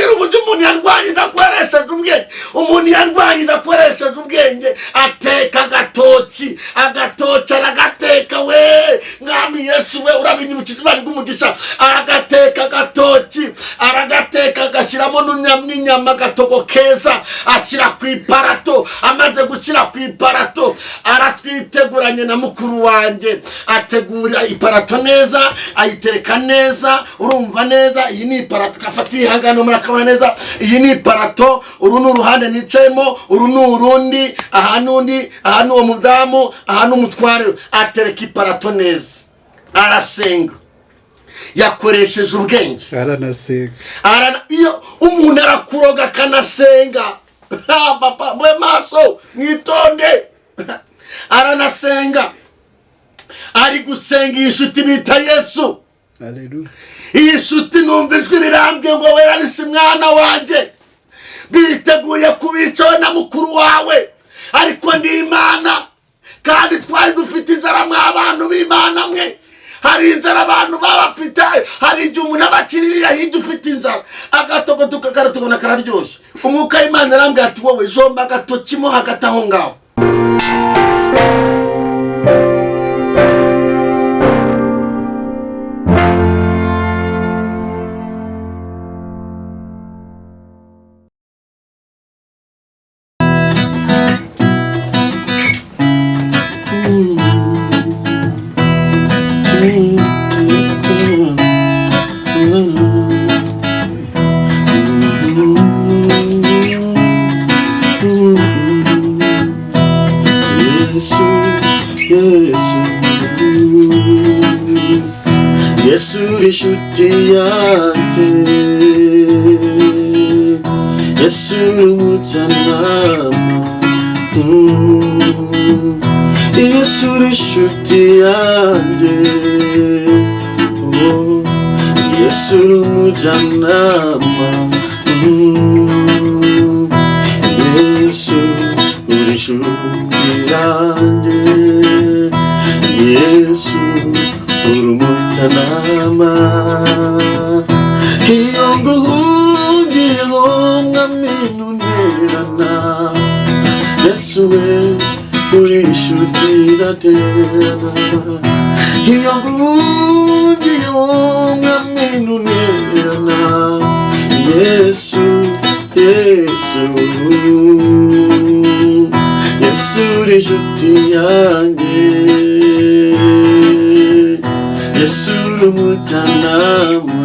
uburyo umuntu yarwanyiza akoresheje ubwenge. Umuntu yarwanyiza akoresheje ubwenge ateka agatoki aragateka we. Mwami Yesu we uramenye umukiza Imana bw'umugisha. Agateka agatoki aragateka agashyiramo n'inyama agatogo keza ashyira ku iparato. Amaze gushyira ku iparato aratwiteguranye na mukuru wanjye. Ategura iparato neza ayitereka neza. Urumva neza iyi ni iparato kafata ihangano murakabona neza. Iyi ni iparato uru ni uruhande nicayemo uru ni urundi aha uwo mudamu aha n'umutware. Atereka iparato neza arasenga yakoresheje ubwenge. Iyo umuntu arakuroga akanasenga papa mwe maso mwitonde. Aranasenga ari gusenga iyi nshuti bita Yesu. Haleluya. Iyi nshuti numva ijwi rirambye ngo wera risi mwana wanjye biteguye kubicaho na mukuru wawe ariko ndi Imana kandi twari dufite inzara mw'abantu b'Imana mwe. Hari inzara abantu babafite. Hari igihe umuntu abakiririya hirya ufite inzara agatogo tukagaratubona kararyoshye. Umwuka w'Imana arambwira ati wowe jomba agatoki mo hagati aho ngaho. Yesu inshuti yanjye, Yesu umujyanama, Yesu inshuti yanjye, Yesu umujyanama, Yesu inshuti yanjye, Yesu urumutanama. Iyo nguhungiyeho nkaminu ntererana, Yesu we uri inshuti idatererana. Iyo nguhungiyeho nkaminu ntererana, Yesu Yesu Yesu uri inshuti yanjye, Yesu umujyanama.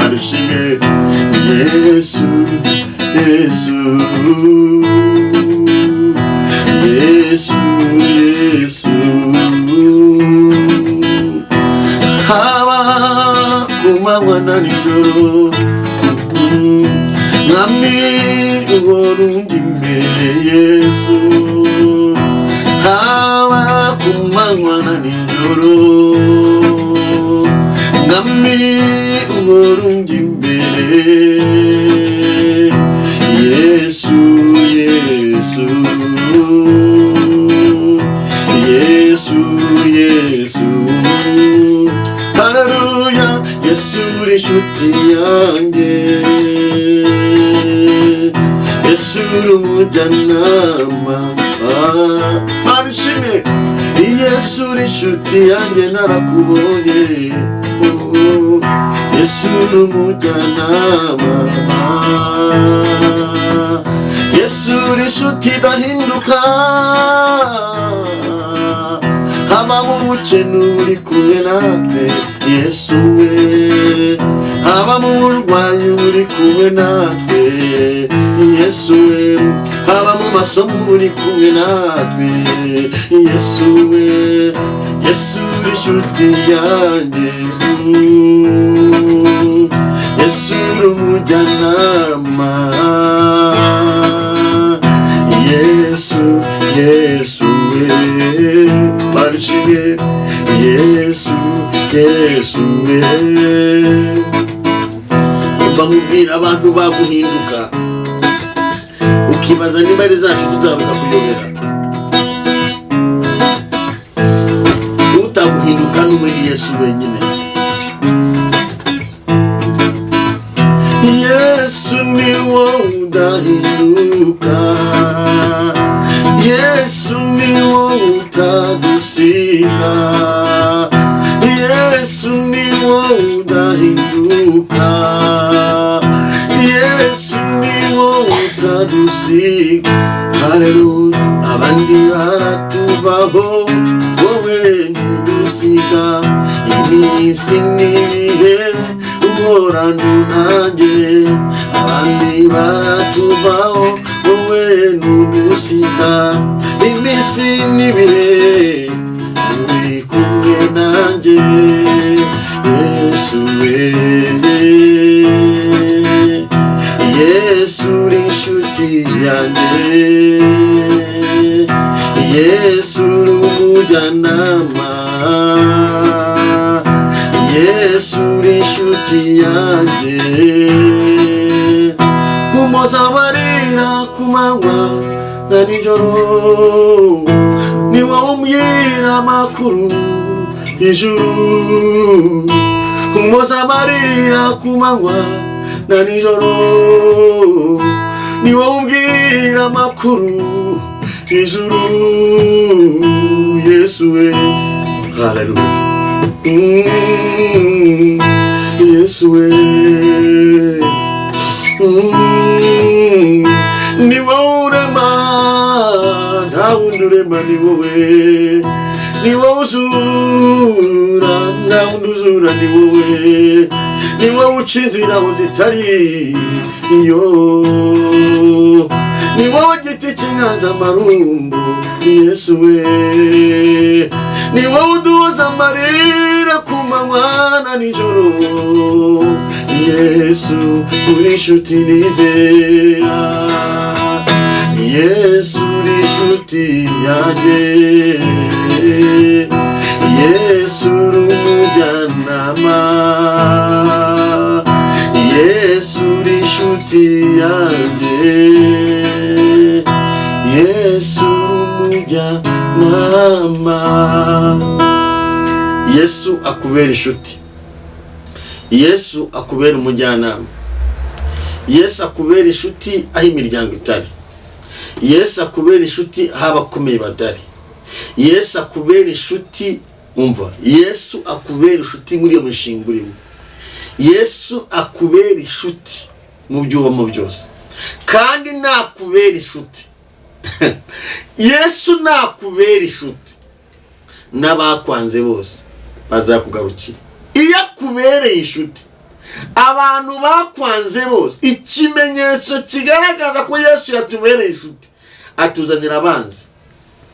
Arishimye Yesu Yesu Yesu Yesu. Haba kumanywa na nijoro mwami uhora undi imbere Yesu. Haba kumanywa na nijoro mwami uhora undi imbere Yesu Yesu Yesu Yesu. Haleluya. Yesu uri inshuti yanjye, Yesu uri umujyanama. Arishimye Yesu uri inshuti yanjye narakubonye, Yesu uri umujyanama. Yesu uri inshuti idahinduka, haba mu bukene uri kumwe natwe Yesu we, haba mu burwayi uri kumwe natwe Yesu we, haba mu masomo uri kumwe natwe Yesu we. Yesu uri inshuti yanjye, Yesu uri umujyanama. Yesu Yesu we barishimye Yesu Yesu we. Bamubwira abantu baguhinduka ukibaza niba ari za nshuti zawe bakakuyobera. Utaguhinduka n'umwe Yesu wenyine. Yesu ni wowe udahinduka, Yesu ni wowe utadusiga, Yesu ni wowe udahinduka, Yesu ni wowe utadusiga. Haleluya. Abandi baratuvaho, wowe ntudusiga, iminsi n'ibihe uhorana nanjye. Abandi baratuvaho, wowe ntudusiga, iminsi n'ibihe uri kumwe nanjye. Yesu we, Yesu uri inshuti yanjye, Yesu uri umujyanama, Yesu uri inshuti yanjye. Umoza amarira ku manywa na nijoro, ni wowe umbwira amakuru ijuru. Umoza amarira ku manywa na nijoro, ni wowe umbwira amakuru ijuru. Yesu we, haleluya. Yesu we, ni wowe urema, nta wundi urema ni wowe, ni wowe uzura, nta wundi uzura ni wowe, ni wowe uca inzira aho zitari iyo, ni wowe giti cy'inganzamarumbu. Yesu we, ni wowe uduhoza amarira ku manywa na nijoro. Yesu uri inshuti nizera, Yesu uri inshuti yanjye, Yesu uri umujyanama, Yesu uri inshuti yanjye, Yesu umujyanama. Yesu akubera inshuti, Yesu akubera umujyanama, Yesu akubera inshuti aho imiryango itari, Yesu akubera inshuti aho abakomeye badari, Yesu akubera inshuti. Umva, Yesu akubera inshuti muri iyo mishinga urimo, Yesu akubera inshuti mu byo ubamo byose, kandi nakubera inshuti Yesu nakubera inshuti, n'abakwanze bose bazakugarukira. Iyo akubereye inshuti, abantu bakwanze bose, ikimenyetso kigaragaza ko Yesu yatubereye inshuti, atuzanira abanzi.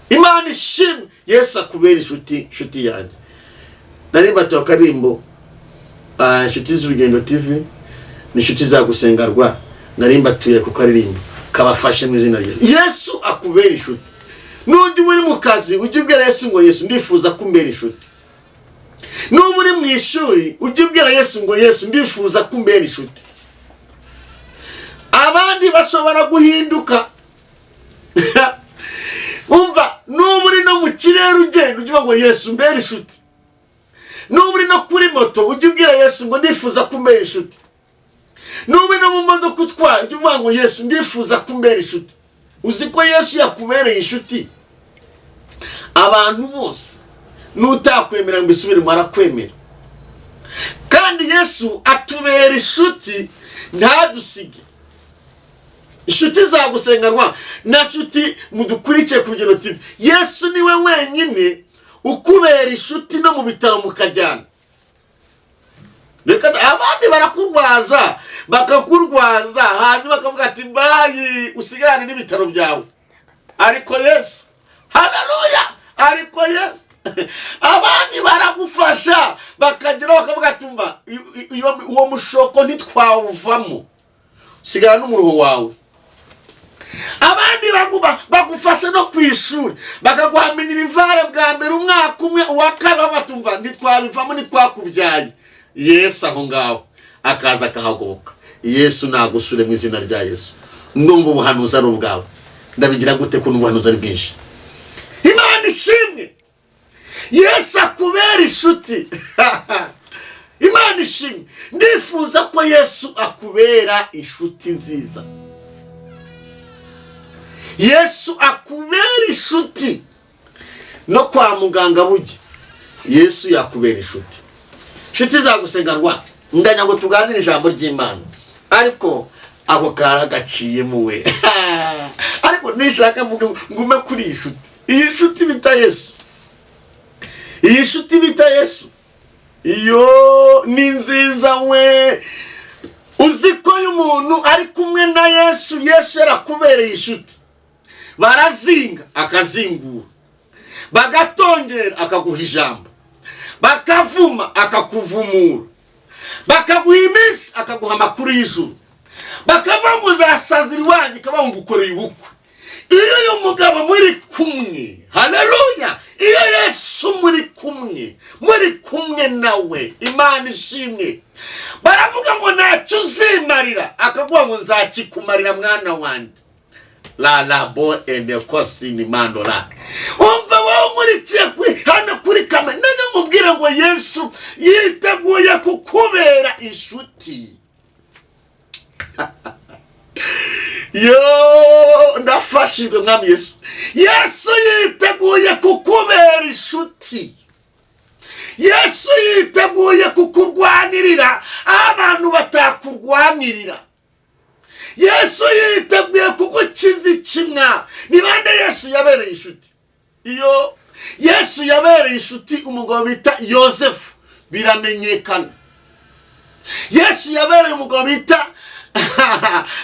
Imana ishimwe, Yesu akubera inshuti, inshuti yanjye. Narimba to karimbo, inshuti z'Urugendo TV, ni inshuti zagusengarwa. Narimba tuye ku karirimbo kabafashe mu izina rye. Yesu akubera inshuti. Nundi uri mu kazi, ujye ubwira Yesu ngo Yesu ndifuza kumbera inshuti. Nubu uri mu ishuri, ujye ubwira Yesu ngo Yesu ndifuza kumbera inshuti. Abandi bashobora guhinduka. Umva, nubu uri no mu kirere ugenda, ujye ngo Yesu mbera inshuti. Nubu uri no kuri moto, ujye ubwira Yesu ngo ndifuza kumbera inshuti. Nubu no mu modoka utwaye, ujye uvuga ngo Yesu ndifuza kumbera inshuti. Uzi ko Yesu yakubereye inshuti. Abantu bose nutakwemera ngo isubire marakwemera. Kandi Yesu atubera inshuti, ntadusige. Inshuti zagusenganwa na nshuti mudukurikiye ku Rugendo TV. Yesu niwe wenyine ukubera inshuti no mu bitaro mukajyana. Reka abandi barakurwaza, bakakurwaza, hanyuma bakavuga ati bayi usigarane n'ibitaro byawe. Ariko Yesu, haleluya, ariko Yesu abandi baragufasha, bakagira bakavuga ati mba uwo mushoko ntitwawuvamo, sigara n'umuruho wawe. Abandi bagufasha no kwishuri, bakaguhamenyira ivare bwa mbere umwaka umwe, uwakaba batumva ntitwabivamo ntitwakubyaye. Yesu aho ngaho akaza akahagoboka. Yesu nagusure mu izina rya Yesu. Ndumva ubuhanuzi ari ubwawe. Ndabigira gute ko n'ubuhanuzi ari bwinshi? Imana ishimwe. Yesu akubera inshuti. Imana ishimwe. Ndifuza ko Yesu akubera inshuti nziza. Yesu akubera inshuti. No kwa muganga bugi Yesu yakubera inshuti. Inshuti zagusenga rwa ndanya ngo tuganire ijambo ry'Imana. Ariko ako karagaciye muwe. Ariko nishaka ngume kuri inshuti. Iyi nshuti bita Yesu. Iyi nshuti bita Yesu. Iyo ni nziza we. Uziko umuntu ari kumwe na Yesu, Yesu yarakubereye inshuti. Barazinga akazingura, bagatongera akaguha ijambo, bakavuma akakuvumura, bakaguha iminsi akaguha amakuru y'ijuru, bakavanguza asazira iwanyu ikabaho ngukoreye ubukwe. Iyo uyu mugabo muri kumwe, haleluya, iyo Yesu muri kumwe nawe, Imana ishimwe. Baravuga ngo ntacyo uzimarira, akavuga ngo nzakikumarira mwana wanjye. La bo ende kosi ni mandola. Umva wowe muri hano kuri kamera, neza mubwira ngo Yesu yiteguye kukubera inshuti. Yo, ndafashijwe mwami Yesu. Yesu yiteguye kukubera inshuti. Yesu yiteguye kukurwanirira abantu batakurwanirira. Yesu yiteguye kugukiza ikimwa. Ni bande Yesu yabereye inshuti? Iyo Yesu yabereye inshuti umugabo bita Yosefu, biramenyekana. Yesu yabereye umugabo bita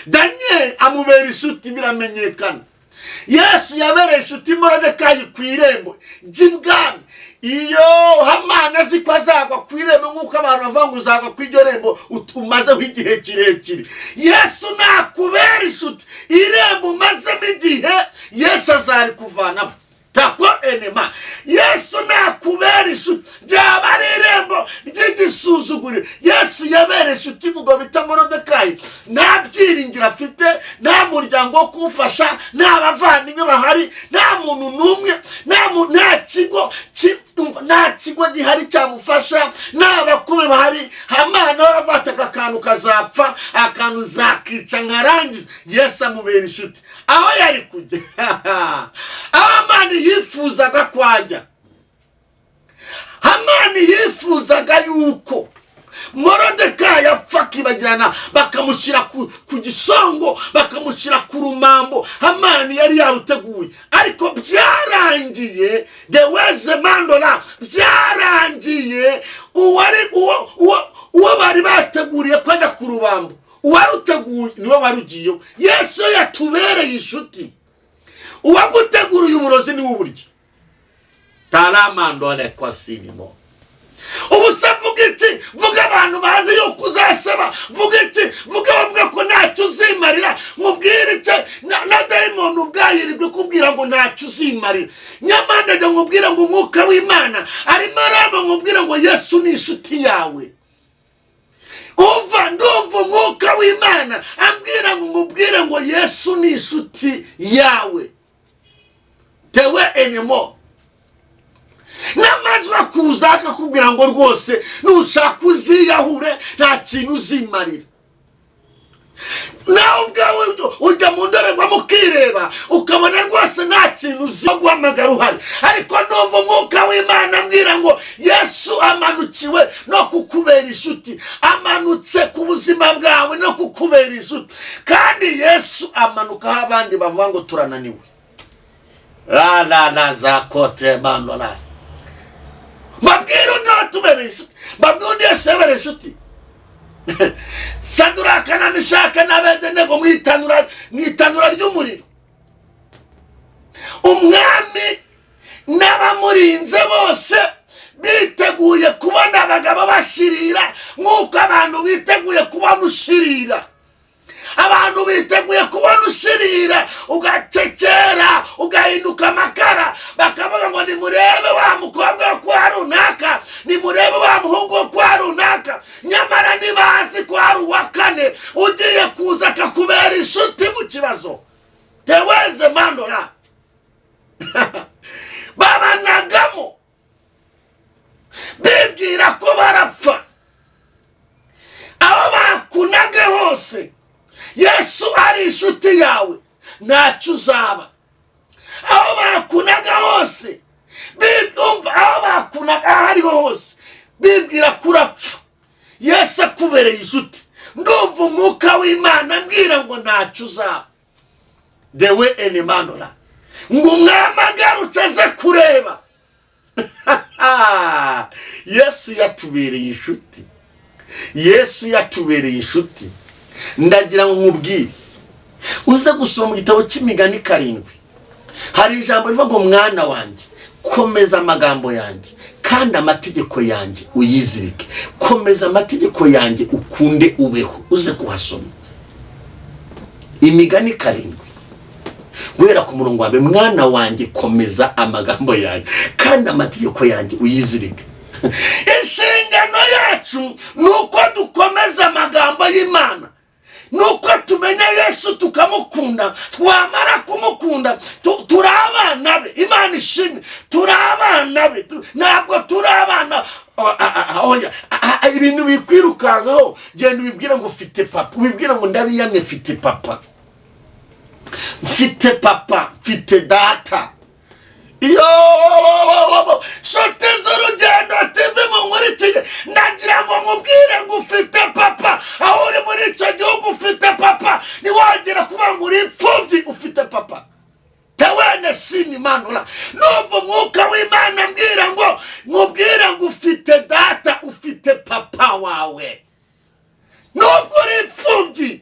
Daniel, amubera inshuti, biramenyekana. Yesu yabereye inshuti Moridekayi ku irembo ry'ibwami. Iyo Hamani azi ko azagwa ku irembo nk'uko abantu bavuga ngo uzagwa ku iryo rembo umazeho igihe kirekire, Yesu nakubera inshuti. Irembo umazemo igihe Yesu azari kuvanamo. Tako enema. Yesu nakubera inshuti. Byaba ari irembo ry'igisuzuguriro. Yesu yabereye inshuti umugabo bita Moridekayi. Nta byiringiro afite, nta muryango wo kumufasha, nta bavandimwe bahari, nta muntu n'umwe, nta kigo gihari cyamufasha, nta bakumi bahari. Hamana barabataka akantu kazapfa, akantu zakica nkarangiza. Yesu amubera inshuti. Aho yari kujya, Hamani yifuzaga kwajya. Hamani yifuzaga yuko Moridekayi apfa kibagirana, bakamushyira ku gisongo, bakamushyira ku rumambo. Hamani yari yaruteguye, ariko byarangiye, deweze mandola, byarangiye uwo bari bateguriye kwajya ku rubambo, uwaruteguye niwe warugiyeho. Yesu yatubereye inshuti. Uwaguteguriye uburozi niwe uburyo. Taramandole kwasinimo. Ubuse vuga iki? Vuga abantu bazi yuko uzasaba. Vuga iki? Vuga ko ntacyo uzimarira. Nkubwire iki? Na daimoni ubwayirirwe kubwira ngo ntacyo uzimarira. Nyamara njye nkubwira ngo umwuka w'Imana arimo araba, nkubwira ngo Yesu ni inshuti yawe. Ndumva umwuka w'Imana ambwira ngo nkubwire ngo Yesu ni inshuti yawe. Tewe enemo. Namazwa kuza akakubwira ngo rwose nushaka uziyahure, nta kintu uzimarira. Nawe ubwawe ujya mu ndorerwamo ukireba ukabona rwose nta kintu uzihamagara uhari. Ariko ndumva umwuka w'Imana ambwira ngo Yesu amanukiwe no kukubera inshuti, amanutse ku buzima bwawe no kukubera inshuti. Kandi Yesu amanuka aho abandi bavuga ngo turananiwe. La za kotre mandola. Babwira undi watubereye inshuti, babwira undi Yesu yabereye inshuti. Saduraka na Meshaki na Abedenego mu itanura ry'umuriro. Umwami n'abamurinze bose biteguye kubona abagabo bashirira nk'uko abantu biteguye kubona ushirira. Abantu biteguye kubona ushirira, ugacekera, ugahinduka amakara. Bakavuga ngo nimurebe wa mukobwa wo kwa runaka, nimurebe wa muhungu wo kwa runaka. Nyamara nibazi ko ari uwa kane ugiye kuza akakubera inshuti mu kibazo. Teweze mandola. Babanagamo bibwira ko barapfa, Yesu ari inshuti yawe ntacyo uzaba. Aho bakunaga hose aho bakunaga aho ariho hose bibwira kurapfa, Yesu akubereye inshuti. Ndumva umwuka w'Imana mbwira ngo ntacyo uzaba. Dewe Enemanora ngo umwami agarutse aze kureba. Yesu yatubereye inshuti. Yesu yatubereye inshuti. Ndagira ngo nkubwire, uze gusoma mu gitabo cy'Imigani 7, hari ijambo rivuga ngo mwana wanjye komeza amagambo yanjye kandi amategeko yanjye uyizirike. Komeza amategeko yanjye ukunde ubeho. Uze kuhasoma Imigani 7 guhera ku murongo wa 2. Mwana wanjye komeza amagambo yanjye kandi amategeko yanjye uyizirike. Inshingano yacu nuko dukomeza amagambo y'Imana, nuko tumenya Yesu tukamukunda. Twamara kumukunda turabana be. Imana ishimwe, turabana be. Ntabwo turabana oya ibintu bikwirukangaho. Genda ubibwira ngo ufite papa, ubibwira ngo ndabiyamye mfite papa, mfite papa, mfite data. Iyo sote z'urugendo TV munkuritiye, ndagira ngo nkubwire ngo ufite papa. Aho uri muri icyo gihugu ufite papa. Niwongera kuvuga ngo uri imfubyi ufite papa. Tewene sini Manula. Numva umwuka w'Imana mbwira ngo nkubwire ngo ufite data, ufite papa wawe. Nubwo uri imfubyi,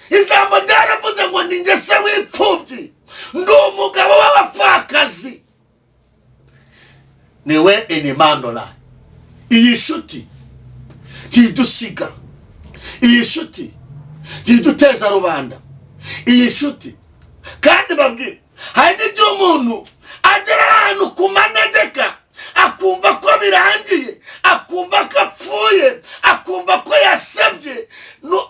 ijambo ryaravuze ngo ni njye se w'imfubyi, ndi umugabo w'abapfakazi. Niwe Enemanora. Iyi nshuti ntidusiga, iyi nshuti ntiduteza rubanda, iyi nshuti. Kandi babwire, hari n'igihe umuntu agera ahantu ku manegeka akumva ko birangiye, akumva ko apfuye, akumva ko yasabye,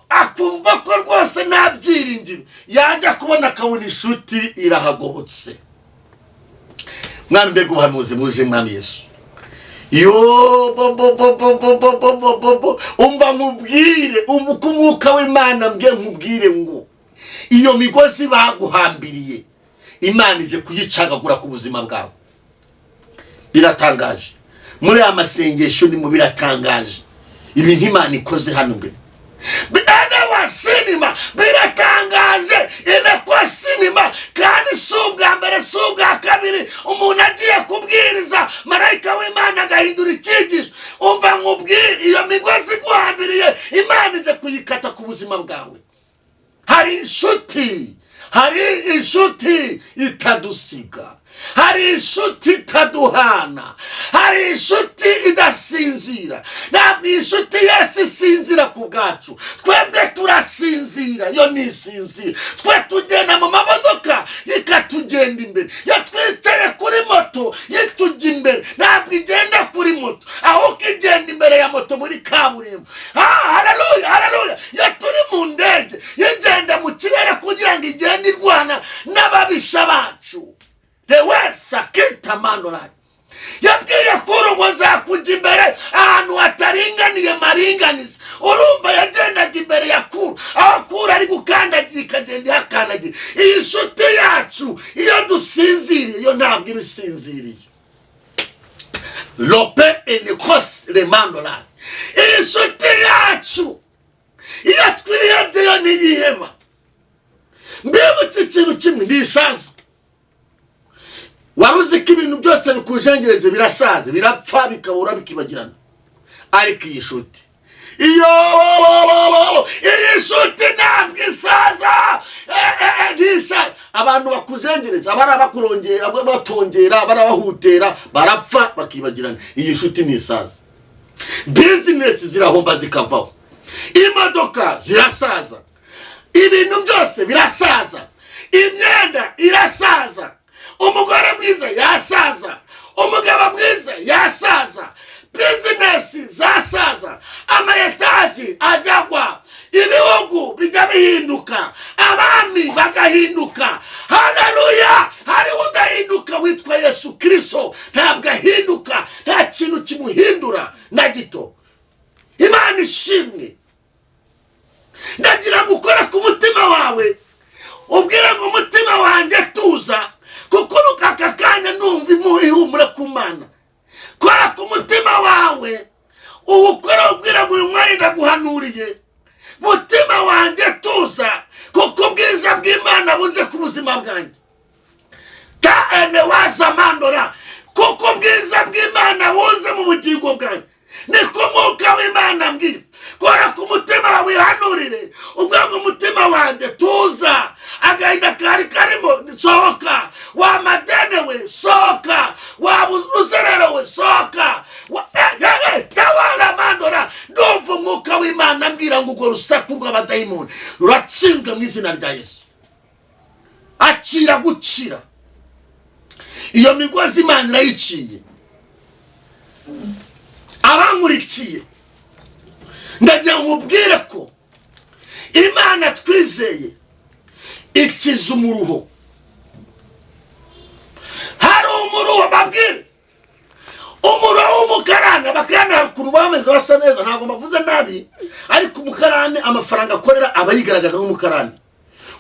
akumva ko rwose nta byiringiro. Yajya kubona akabona inshuti irahagobotse. Mwana mbega ubuhanuzi muje Mwami Yesu. Yo umva nkubwire, umwuka w'Imana mbye nkubwire ngo iyo migozi baguhambiriye Imana ije kuyicagagura ku buzima bwawe. Biratangaje muri amasengesho, ni mu biratangaje ibintu Imana ikoze hano mbere. Bana wa sinima biratangaje, ine kwa sinima. Kandi subwa mbere subwa kabiri umuntu agiye kubwiriza, marayika w'Imana agahindura icyigisho. Umva nkubwire, iyo migozi guhambiriye Imana ije kuyikata ku buzima bwawe. Hari inshuti itadusiga, hari inshuti itaduhana, hari inshuti idasinzira. Ntabwo inshuti Yesu isinzira ku bwacu, twebwe turasinzira, yo nisinzira. Twe tugenda mu mamodoka ikatugenda imbere, yatwicaye kuri moto yitujya imbere. Ntabwo igenda kuri moto, ahubwo igenda imbere ya moto muri kaburimbo. Haleluya, haleluya. Yaturi mu ndege igenda mu kirere kugira ngo igende irwana n'ababisha bacu. Dewesa kita Manora yabwiye kuri ngo nzakujya imbere ahantu hataringaniye maringaniza. Urumva yagendaga imbere ya Kuru, aho Kuru ari gukandagira ikagenda ihakandagira. Iyi nshuti yacu iyo dusinziriye, yo ntabwo ibisinziriye. Lope Enekos Remandora. Iyi nshuti yacu iyo twiyebye yo niyihema. Mbibutse ikintu kimwe, n'isaza. Waruzi ko ibintu byose bikujengereje birasaza, birapfa, bikabura, bikibagirana. Ariko iyi nshuti, iyi nshuti ntabwo isaza. Ntisaza. Abantu bakuzengereje, abari abakurongera, batongera, barabahutera, barapfa, bakibagirana. Iyi nshuti ntisaza. Business zirahomba zikavaho, imodoka zirasaza, ibintu byose birasaza, imyenda irasaza, umugore mwiza yasaza, umugabo mwiza yasaza, business zasaza, amayetaji ajagwa, ibihugu bijya bihinduka, abami bagahinduka. Haleluya. Hari udahinduka witwa Yesu Kristo, ntabwo ahinduka, nta kintu kimuhindura na gito. Imana ishimwe. Ndagira ngo ukora ku mutima nkubwire ngo umutima wanjye tuza, kuko aka kanya numva ihumure ku Mana. Kora ku mutima wawe uwukora, ubwira ngo uyu mwanya ndaguhanuriye, mutima wanjye tuza, kuko ubwiza bw'Imana buze ku buzima bwanjye. Ene wazamandora, kuko ubwiza bw'Imana buze mu bugingo bwanjye. Niko Mwuka w'Imana mbwira. Kora ku mutima wawe wihanurire, ubwira ngo umutima wanjye tuza, agahinda kari karimo sohoka, wa madene we sohoka, wa uzerero we sohoka, tawala mandora. Ndumva Umwuka w'Imana mbwira ngo urwo rusaku rw'abadayimoni ruratsindwe mu izina rya Yesu. Akira gukira. Iyo migozi Imana irayiciye. Abankurikiye ndagira nkubwire ko Imana twizeye ikiza umuruho. Hari umuruho babwire, umuruho w'umukarane. Abakarane hari ukuntu bameze basa neza, ntabwo mbavuze nabi, ariko umukarane amafaranga akorera aba yigaragaza nk'umukarane.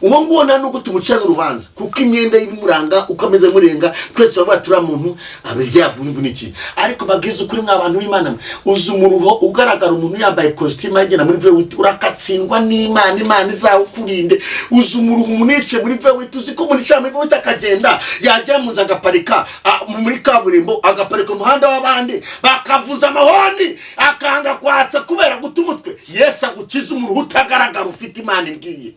Uwo nguwo nta nubwo tumucana urubanza, kuko imyenda y'ibimuranga uko ameze murenga, twese bavuga turiya muntu abiryavu n'imvuniki. Ariko babwiza ukuri mw'abantu b'Imana, uzi umuruho ugaragara umuntu yambaye kositimu agenda muri vewiti, urakatsindwa n'Imana, Imana izawukurinde. Uzi umuruho umunice muri vewiti, uzi ko umunicara muri vewiti akagenda, yagera mu nzu agaparika muri kaburimbo, agaparika umuhanda w'abandi, bakavuza amahoni, akanga kwatsa kubera guta umutwe. Yesu agukiza umuruho utagaragara ufite Imana imbwiye.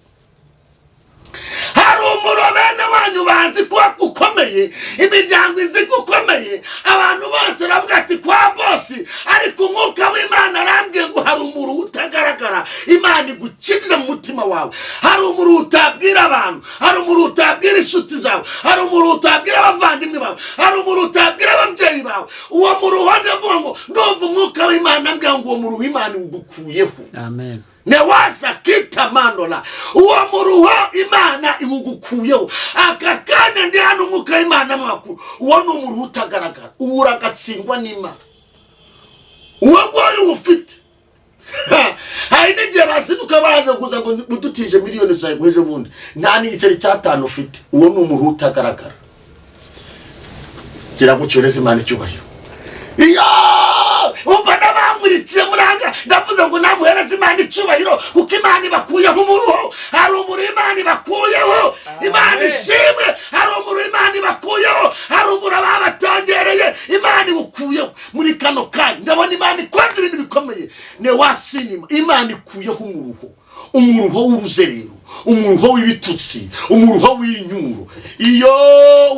Hari umuruho bene wanyu bazi ko ukomeye, imiryango izi ko ukomeye, abantu bose baravuga ati kwa bosi, ariko Umwuka w'Imana arambwiye ngo hari umuruho utagaragara, Imana igukize mu mutima wawe. Hari umuruho utabwira abantu, hari umuruho utabwira inshuti zawe, hari umuruho utabwira abavandimwe bawe, hari umuruho utabwira ababyeyi bawe. Uwo muruho ndavuga ngo ndumva Umwuka w'Imana ambwira ngo uwo muruho Imana ugukuyeho. Amen. Newaza kita mandola, uwo muruho Imana iwugukuyeho. Aka kanya ndi hano Umwuka w'Imana makuru, uwo ni umuruho utagaragara, uragatsindwa n'Imana. Uwo nguwo ufite hari n'igihe bazinduka baza kuza ngo udutije miliyoni zawe guheje bundi, nta n'igiceri cy'atanu ufite. Uwo ni umuruho utagaragara. Gira gucyereza Imana icyubahiro. Iyo umva n'abamurikiye muranga, ndavuze ngo namuhereze Imana icyubahiro, kuko Imana ibakuyeho umuruho. Hari umuruho Imana ibakuyeho, Imana ishimwe. Hari umuruho Imana ibakuyeho, hari umuruho babatongereye, Imana iwukuyeho. Muri kano kanya ndabona Imana ikoze ibintu bikomeye. Ne wasinima, Imana ikuyeho umuruho, umuruho w'uruzerero, umuruho w'ibitutsi, umuruho w'inyuro. Iyo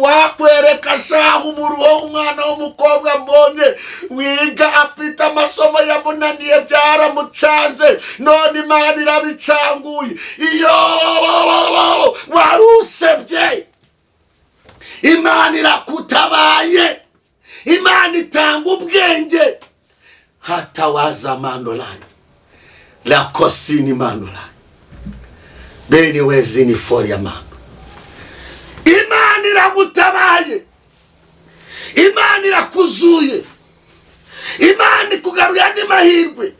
wakwereka shaho umuruho w'umwana w'umukobwa mbonye wiga afite amasomo yamunaniye byaramucanze, none Imana irabicanguye. Iyo warusebye, Imana irakutabaye, Imana itanga ubwenge. Hatawaza mandolani la kosini mandolani beni wezini fori ya mando. Imana iragutabaye, Imana irakuzuye, Imana ikugaruye andi mahirwe,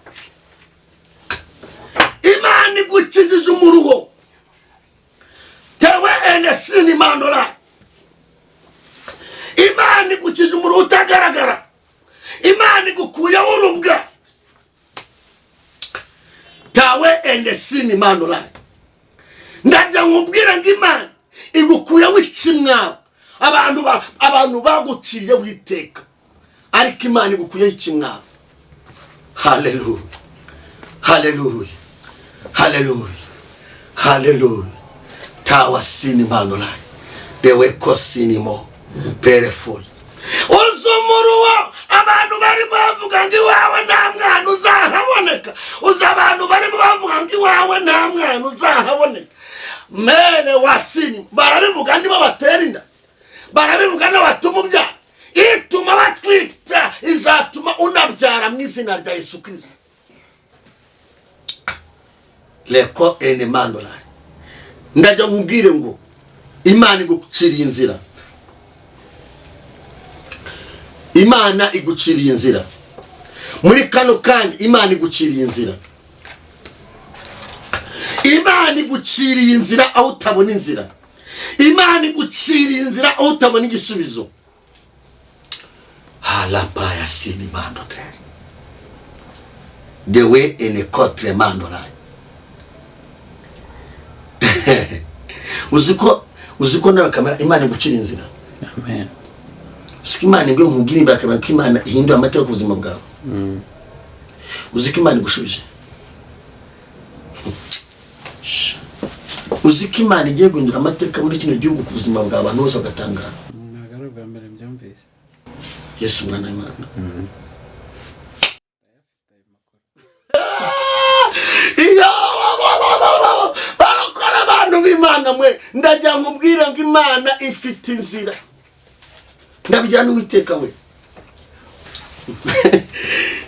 Imana igukijije umuruho. Tewe enesini mandolani, Imana igukijije umuruho utagaragara, Imana igukuyeho urubwa. Tawe enesini mandolani, ndajya nkubwira ngo Imana igukuyeho ikimwaro. Abantu baguciye witeka, ariko Imana igukuyeho ikimwaro. Haleluya, haleluya, haleluya, haleluya. Tawa sini mandolani, bewe kosinimo perefoyi. Uzumuruwa abantu barimo bavuga ngo iwawe nta mwana uzahaboneka. Uza abantu barimo bavuga ngo iwawe nta mwana uzahaboneka. Mene wasini barabivuga nibo batera inda, barabivuga n'abatuma ubyara. Ituma batwita izatuma unabyara mu izina rya Yesu Kristo. Leko ene mandolari, ndajya nkubwire ngo Imana iguciriye inzira, Imana iguciriye inzira. Muri kano kanya Imana iguciriye inzira, Imana iguciriye inzira aho utabona inzira. Imana igucira inzira utabona igisubizo. Halabaya sini mandotre. The way in a court mandolai. Uziko nawe kamera Imana igucira inzira. Amen. Uziko Imana ingwe nkubwira bakamera ko Imana ihindura amateka ku buzima bwawe. Uziko Imana igushubije. Uziko Imana igiye guhindura amateka muri kino gihugu ku buzima bwawe abantu bose bagatangara. Nagaruka mbere mbyumvise. Yesu mwana w'Imana. Iyo barakora abantu b'Imana mwe ndajya nkubwira ngo Imana ifite inzira. Ndabigira n'Uwiteka we.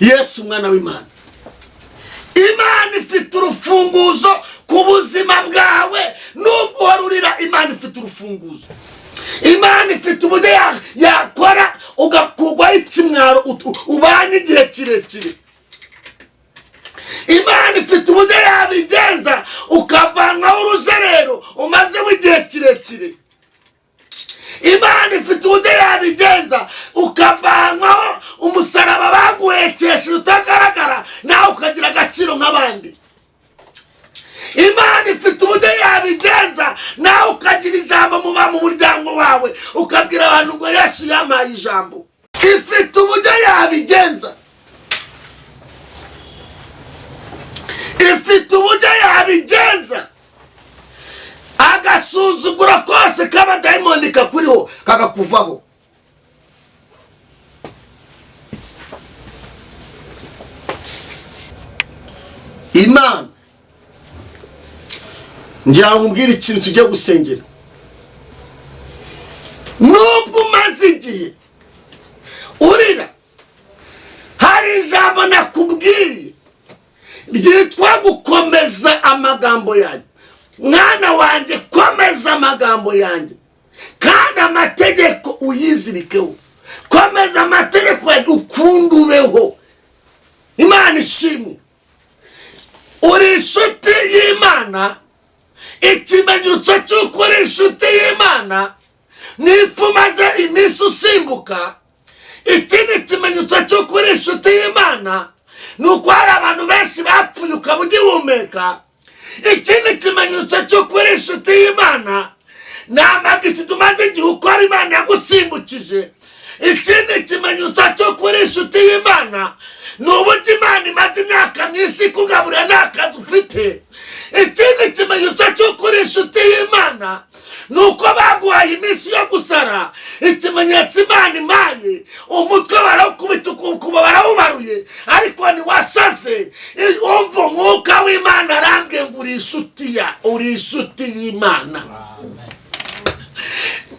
Yesu mwana w'Imana. Imana ifite urufunguzo ku buzima bwawe nubwo warurira. Imana ifite urufunguzo. Imana ifite uburyo yakora ugakugwa ikimwaro ubanye igihe kirekire. Imana ifite uburyo yabigenza ukavanwaho uruzerero umaze igihe kirekire. Imana ifite uburyo yabigenza ukavanwaho umusaraba baguhekesha utagaragara nawe ukagira agaciro nk'abandi. Imana ifite uburyo yabigenza nawe ukagira ijambo mu muryango wawe ukabwira abantu ngo Yesu yampaye ijambo. Ifite uburyo yabigenza. Ifite uburyo yabigenza. Agasuzugura kose k'abadayimoni kakuriho kakakuvaho. Imana ngira nkubwire ikintu tujye gusengera. Nubwo umaze igihe urira, hari ijambo nakubwiye ryitwa gukomeza amagambo yanjye. Mwana wanjye komeza amagambo yanjye kandi amategeko uyizirikeho. Komeza amategeko yanjye ukunda ubeho. Imana ishimwe. Uri inshuti y'Imana. Ikimenyetso cy'uko uri inshuti y'Imana n'ifu umaze iminsi usimbuka. Ikindi kimenyetso cy'uko uri inshuti y'Imana ni uko hari abantu benshi bapfuye ukaba ugihumeka. Ikindi kimenyetso cy'uko uri inshuti y'Imana ni amagisi tumaze igihe ukora Imana yagusimbukije. Ikindi kimenyetso cy'uko uri inshuti y'Imana ni uburyo Imana imaze imyaka myinshi ikugaburira nta kazi ufite. Ikindi kimenyetso cy'uko uri inshuti y'Imana ni uko baguhaye iminsi yo gusara. Ikimenyetso Imana imaye umutwe barawukubita ukuba barawubaruye ariko ntiwasaze. Umva umwuka w'Imana arambwiye ngo uri inshuti y'Imana.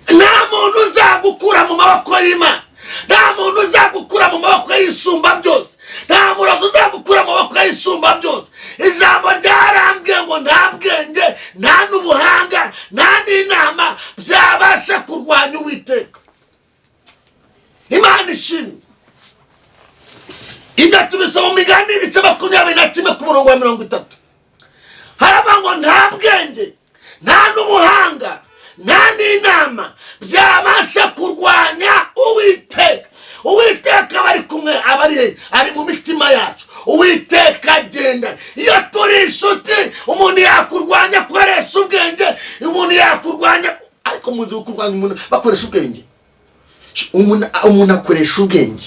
Nta muntu uzagukura mu maboko y'Imana. Nta muntu uzagukura mu maboko y'Isumba byose. Nta muntu uzagukura mu maboko y'Isumba byose. Ijambo ryarambwiye ngo nta bwenge nta n'ubuhanga nta n'inama byabasha kurwanya Uwiteka. Imana ishimwe. Ibyo tubisoma mu Migani ibice 21 ku murongo wa 30. Haraba ngo nta bwenge nta n'ubuhanga nta n'inama byabasha kurwanya Uwiteka. Uwiteka bari kumwe ari mu mitima yacu. Uwiteka agenda. Iyo turi inshuti umuntu yakurwanya akoresha ubwenge. Umuntu yakurwanya ariko muzi kurwanya umuntu bakoresha ubwenge. Umuntu akoresha ubwenge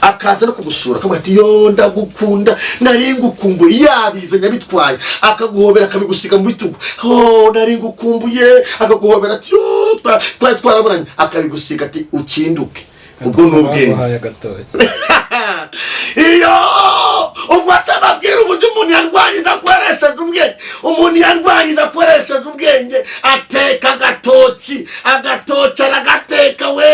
akaza no kugusura akavuga ati yo ndagukunda nari ngukumbuye. Yabizanye bitwaye akaguhobera akabigusiga mu bitugu. Nari ngukumbuye akaguhobera ati yo twaraburanye akabigusiga ati ukinduke. Ubwo n'ubwenge. Iyo ubwo sababwira uburyo umuntu yarwanyiza akoresheje ubwenge. Umuntu yarwanyiza akoresheje ubwenge ateka agatoki aragateka we.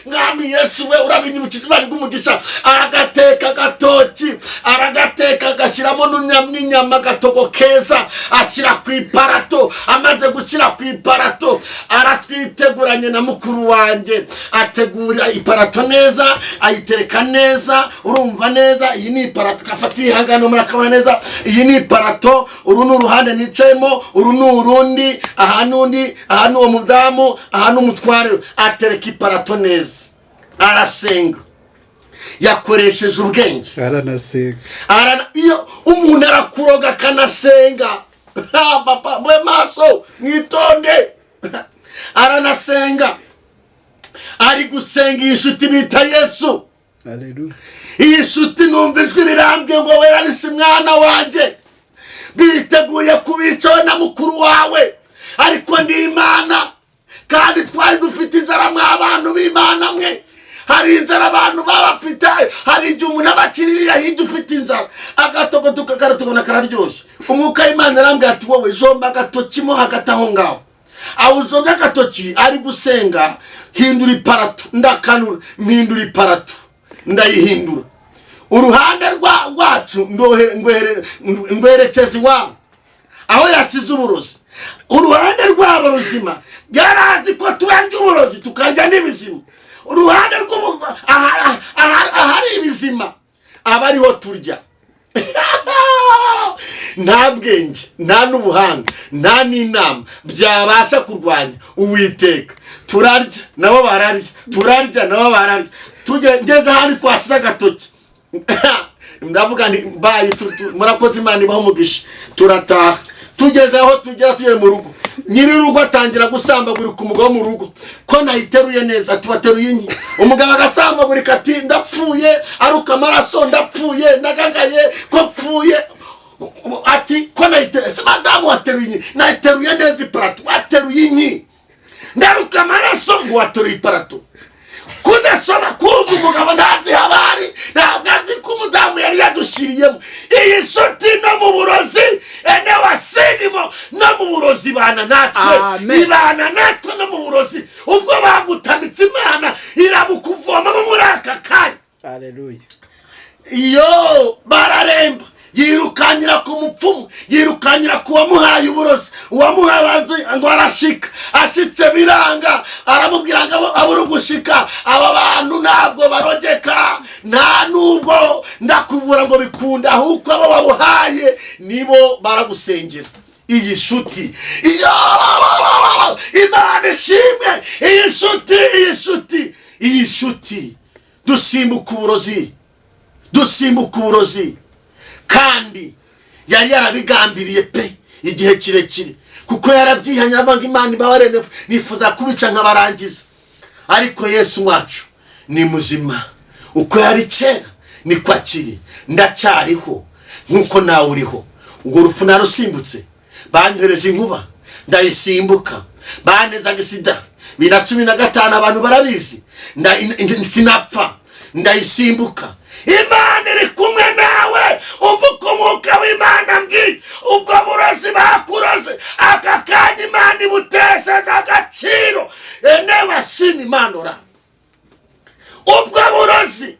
Mwami Yesu we urabinyibukije Imana umugisha. Agateka agatoki aragateka agashyiramo n'inyama agatogo keza ashyira ku iparato. Amaze gushyira ku iparato aratwiteguranye na mukuru wanjye, ategura iparato neza, ayitereka neza. Urumva neza, iyi ni iparato, kafata ihangano murakabona neza. Iyi ni iparato, uru ni uruhande nicayemo, uru ni urundi, aha n'undi, aha n'uwo mudamu, aha n'umutware. Atereka iparato neza, arasenga, yakoresheje ubwenge. Iyo umuntu arakuroga akanasenga, papa mwe maso mwitonde, aranasenga, ari gusenga iyi nshuti bita Yesu. Haleluya. Iyi nshuti numva ijwi rirambye ngo wera risi mwana wanjye, biteguye kubicaho na mukuru wawe, ariko ndi Imana kandi twari dufite inzara mw'abantu b'Imana mwe. Hari inzara abantu babafite, hari igihe umuntu abakiririya hirya ufite inzara, agatogo tukagaratubona kararyoshye. Umwuka w'Imana arambwira ati wowe jomba agatoki mo hagati aho ngaho. Aho ujombye agatoki ari gusenga, hindura iparato. Ndakanura, mpindura iparato, ndayihindura. Uruhande rwacu ngwerekeza iwabo aho yasize uburozi. Uruhande rwabo ruzima yarazi ko turarya uburozi tukarya n'ibizima. Uruhande ahari ibizima aba ariho turya. Nta bwenge, nta n'ubuhanga, nta n'inama byabasha kurwanya Uwiteka. Turarya nabo bararya, turarya nabo bararya. Ngeze ahandi twasize agatoki, ndavuga nti bayi murakoze, Imana ibaho umugisha. Turataha, tugeze aho tugera, tuye mu rugo. Nyiri urugo atangira gusambagura ku mugabo mu rugo ko nayiteruye neza. Ati wateruye inki? Umugabo agasambagurika ati ndapfuye, aruka amaraso, ndapfuye, ndagagaye ko pfuye. Ati ko nayiteruye. Se madamu wateruye inki? Nayiteruye neza iparato. Wateruye inki? Ndaruka amaraso. Ngo wateruye iparato. Kudasoma kumva umugabo ntazi habari, ntabwo azi ko umudamu yari yadushiriyemo. Iyi nshuti no mu burozi ene wasinimo no mu burozi bana natwe. Ibana natwe no mu burozi. Ubwo bagutamitse Imana irabukuvomamo muri aka kanya. Haleluya. Iyo bararemba, yirukanyira ku mupfumu, yirukanyira ku wamuhaye uburozi. Uwamuhaye ngo arashika, ashitse biranga, aramubwira ngo abura gushika. Aba bantu ntabwo barogeka, nta nubwo ndakuvura ngo bikunda, ahubwo abo wabuhaye nibo baragusengera. Iyi nshuti, Imana ishimwe. Iyi nshuti dusimbuka uburozi, dusimbuka uburozi. Kandi yari yarabigambiriye pe igihe kirekire, kuko yarabyihanye avuga Imana ibabarene, nifuza kubica nkabarangiza. Ariko Yesu wacu ni muzima, uko yari kera niko akiri. Ndacyariho nkuko nawe uriho. Ubwo urupfu narusimbutse, banyohereje inkuba ndayisimbuka. Banezaga sida 2015 abantu barabizi, sinapfa ndayisimbuka. Imana iri kumwe nawe. Umvuka umwuka w'Imana mbwiye, ubwo burozi bakuroze aka kanya Imana ibutesheje agaciro. Ene wasini Imana. Ubwo burozi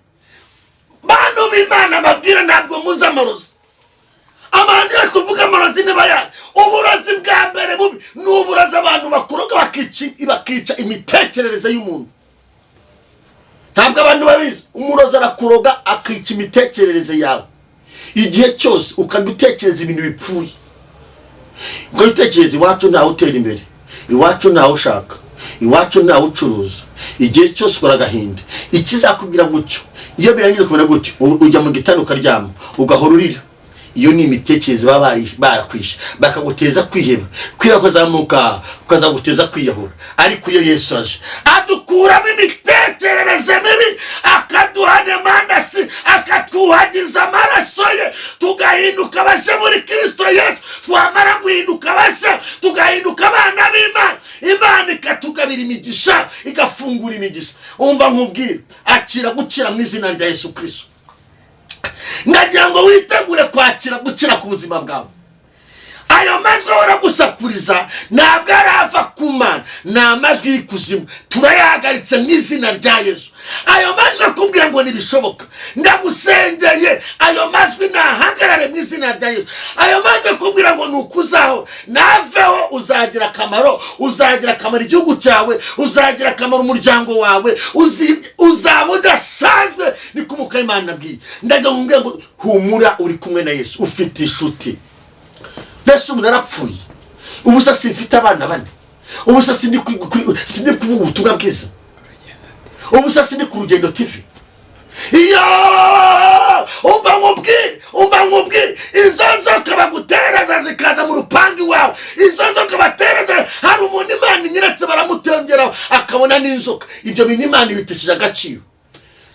bantu b'Imana babwira ntabwo muzi amarozi. Abantu yo kuvuga amarozi n'abaya. Uburozi bwa mbere bubi ni uburozi abantu bakuroga bakica imitekerereze y'umuntu. Ntabwo abantu babizi. Umurozi arakuroga akica imitekerereze yawe. Igihe cyose ukagutekereza ibintu bipfuye. Ngo utekereze iwacu ntawe utera imbere, iwacu ntawe ushaka, iwacu ntawe ucuruza. Igihe cyose ukora agahinda. Ikizakubwira gutyo, iyo birangiye kumera gutyo, ujya mu gitanda ukaryama ugahora urira. Iyo ni imitekerereze baba barakwisha, bakaguteza kwiheba, kwiyakozamuka, ukazaguteza kwiyahura. Ariko iyo Yesu aje adukuramo imitekerereze mibi, akaduhana mandasi, akatwuhagiza amaraso ye, tugahinduka basha muri Kristo Yesu. Twamara guhinduka basha, tugahinduka abana b'Imana. Imana ikatugabira imigisha, igafungura imigisha. Umva nkubwire, akira gukira mu izina rya Yesu Kristo. Ndagira ngo witegure kwakira gukira ku buzima bwawe. ayo majwi ahora gusakuriza ntabwo arava ku Mana, ni amajwi y'ikuzimu. Turayahagaritse mu izina rya Yesu. Ayo majwi akubwira ngo ntibishoboka, ndagusengeye ayo majwi nahagarare mu izina rya Yesu. Ayo majwi akubwira ngo nukuzaho naveho, uzagira akamaro, uzagira akamaro igihugu cyawe, uzagira akamaro umuryango wawe, uzaba udasanzwe. Ni kumuka Imana nabwiye, ndagira ngo humura, uri kumwe na Yesu, ufite inshuti. Mbese umuntu arapfuye, ubusa simfite abana bane, ubusa sindi kuvuga ubutumwa bwiza, ubusa sindi ku Rugendo TV. Iyo umva nkubwire izo nzoka bagutereza zikaza mu rupangu iwawe, izo nzoka batereza, hari umuntu Imana inyeretse baramutembera akabona n'inzoka. Ibyo bintu Imana ibitishije agaciro.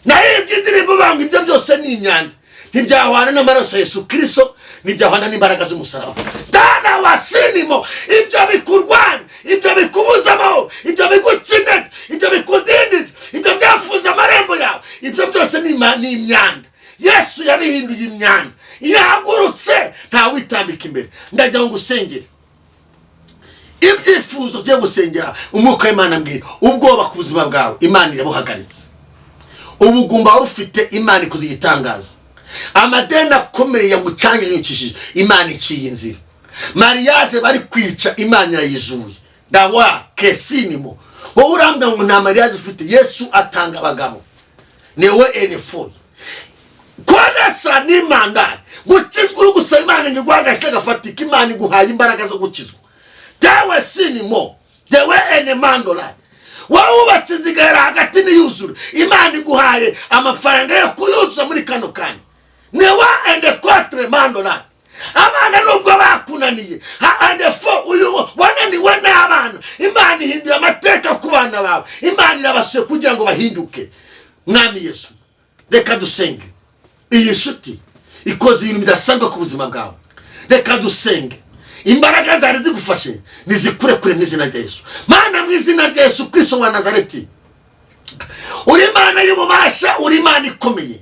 Naho iby'indirimbo banga ibyo byose ni imyanda, ntibyahwana n'amaraso ya Yesu Kristo, ntibyahwana n'imbaraga z'umusaraba. Tana wasinimo ibyo bikurwanya, ibyo bikubuzamo, ibyo bigucinete, ibyo bikudindiza, ibyo byafunze amarembo yawe, ibyo byose ni imyanda. Yesu yabihinduye imyanda. Iyo ahagurutse ntawitambika imbere. Ndagira ngo usengere ibyifuzo byo gusengera umwuka w'Imana mbwira, ubwoba ku buzima bwawe Imana irabuhagaritse. Ubugumba wari ufite Imana ikoze igitangaza. Amadeni akomeye yagucangishije Imana iciye inzira. Mariage bari kwica Imana irayizuye. Dawa kesinimo, wowe urambwa ngo nta mariage ufite, Yesu atanga abagabo. Newe enefoy konesa ni manda gukizwa uri gusaba Imana ngo iguhagashe gafatika. Imana iguhaye imbaraga zo gukizwa. Dawe sinimo, dewe enemandola. Wowe ubatse zigara hagati n'iyuzura, Imana iguhaye amafaranga yo kuyuzuza muri kano kanya. Newa ende quatre mandola. Abana nubwo bakunaniye, ande fo uyu wananiwe n'abana, Imana ihinduye amateka ku bana bawe. Imana irabasuye kugira ngo bahinduke. Mwami Yesu, reka dusenge. Iyi nshuti ikoze ibintu bidasanzwe ku buzima bwawe. Reka dusenge. Imbaraga zari zigufashe nizikure kure mu izina rya Yesu. Mana, mu izina rya Yesu Kristo wa Nazareti, uri Imana y'ububasha, uri Imana ikomeye,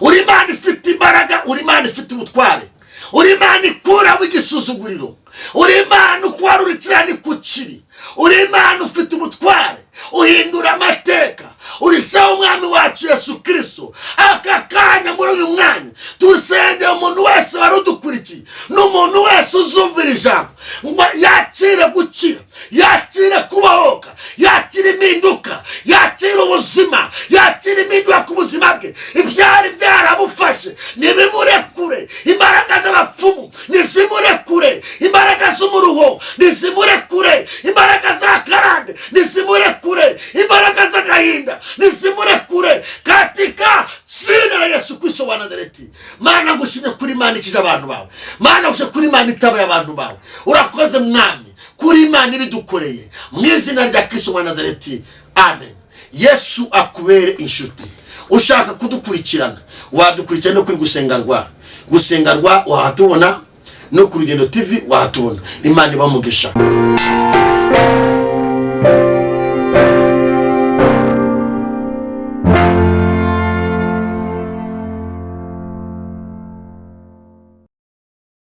uri Imana ifite imbaraga, uri Imana ifite ubutware, uri Imana ikura w'igisuzuguriro, uri Imana ukwarura ikirani ku kiri, uri Imana ufite ubutware, uhindura amateka. Uri sawa Umwami wacu Yesu Kristo. Aka kanya muri uyu mwanya tusenge umuntu wese warudukurikiye, n'umuntu wese uzumvira ijambo, ngo yakire gukira, yakire kubahoka, yakire impinduka, yakire ubuzima, yakire impinduka ku buzima bwe. Ibyari byarabufashe nibimurekure. Imbaraga z'abapfumu nizimurekure, imbaraga z'umuruho nizimurekure, imbaraga za karande nizimurekure, imbaraga z'agahinda nizimurekure katika jina la Yesu Kristo wa Nazareti. Mana, ngushimye kuri Imana ikiza abantu bawe. Mana, ngushimye kuri Imana itabaye abantu bawe. Urakoze Mwami kuri Imana ibidukoreye mu izina rya Kristo wa Nazareti. Amen. Yesu akubere inshuti. Ushaka kudukurikirana wadukurikirana no kuri gusengarwa wahatubona, no ku Rugendo TV wahatubona. Imana ibamugisha.